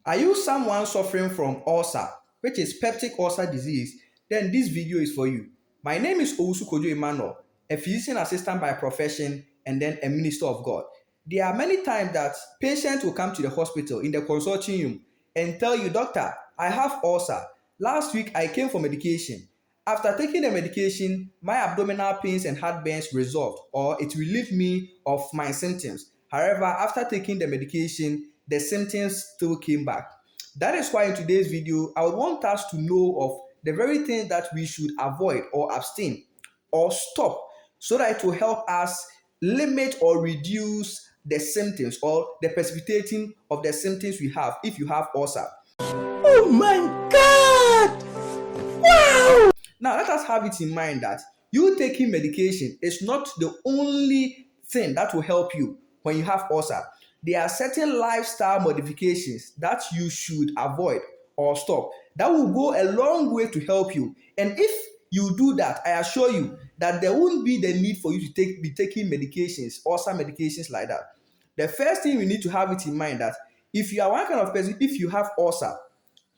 Are you someone suffering from ulcer, which is peptic ulcer disease? Then this video is for you. My name is OWUSU KOJO EMMANUEL, a physician assistant by profession and then a minister of God. There are many times that patients will come to the hospital in the consulting room and tell you, Doctor, I have ulcer. Last week I came for medication. After taking the medication, my abdominal pains and heartburns resolved, or it relieved me of my symptoms. However, after taking the medication, the symptoms still came back. That is why in today's video, I would want us to know of the very things that we should avoid or abstain or stop so that it will help us limit or reduce the symptoms or the precipitating of the symptoms we have if you have ulcer. Oh my God! Wow! Now, let us have it in mind that you taking medication is not the only thing that will help you when you have ulcer. There are certain lifestyle modifications that you should avoid or stop that will go a long way to help you. And if you do that, I assure you that there won't be the need for you to be taking medications, ulcer medications like that. The first thing we need to have it in mind that if you are one kind of person, if you have ulcer,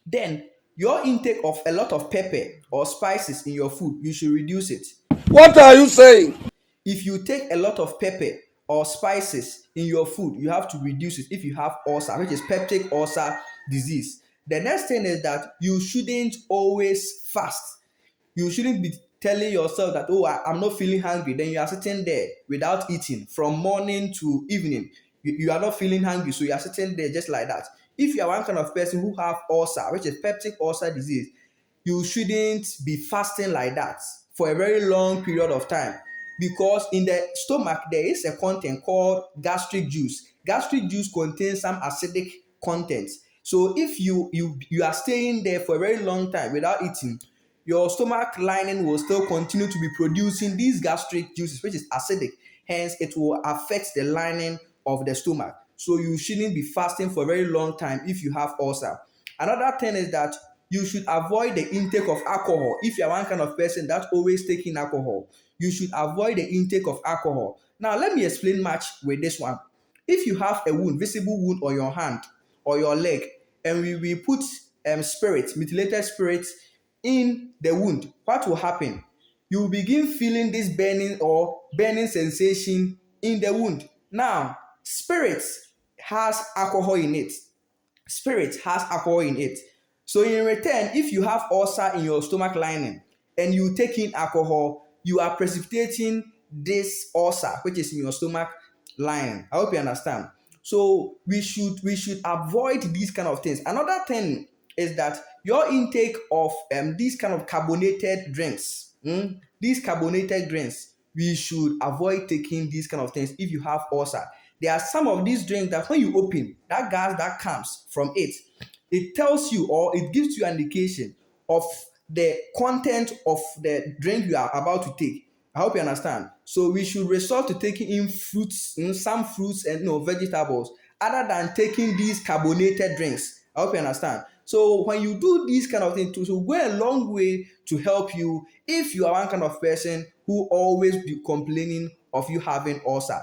then your intake of a lot of pepper or spices in your food, you should reduce it. What are you saying? If you take a lot of pepper or spices in your food, you have to reduce it if you have ulcer, which is peptic ulcer disease. The next thing is that you shouldn't always fast. You shouldn't be telling yourself that, oh, I'm not feeling hungry. Then you are sitting there without eating from morning to evening. You are not feeling hungry, so you are sitting there just like that. If you are one kind of person who have ulcer, which is peptic ulcer disease, you shouldn't be fasting like that for a very long period of time, because in the stomach there is a content called gastric juice. Gastric juice contains some acidic contents. So if you are staying there for a very long time without eating, your stomach lining will still continue to be producing these gastric juices, which is acidic. Hence, it will affect the lining of the stomach. So you shouldn't be fasting for a very long time if you have ulcer. Another thing is that you should avoid the intake of alcohol. If you are one kind of person that's always taking alcohol, you should avoid the intake of alcohol. Now, let me explain much with this one. If you have a wound, visible wound on your hand or your leg, and we put spirit, methylated spirit in the wound, what will happen? You will begin feeling this burning sensation in the wound. Now, spirit has alcohol in it. Spirit has alcohol in it. So in return, if you have ulcer in your stomach lining and you take in alcohol, you are precipitating this ulcer which is in your stomach lining. I hope you understand. So we should avoid these kind of things. Another thing is that your intake of these kind of carbonated drinks, we should avoid taking these kind of things if you have ulcer. There are some of these drinks that when you open, that gas that comes from it, it tells you or it gives you an indication of the content of the drink you are about to take. I hope you understand. So we should resort to taking in fruits, some fruits and vegetables, other than taking these carbonated drinks. I hope you understand. So when you do these kind of things, it will go a long way to help you if you are one kind of person who always be complaining of you having ulcer.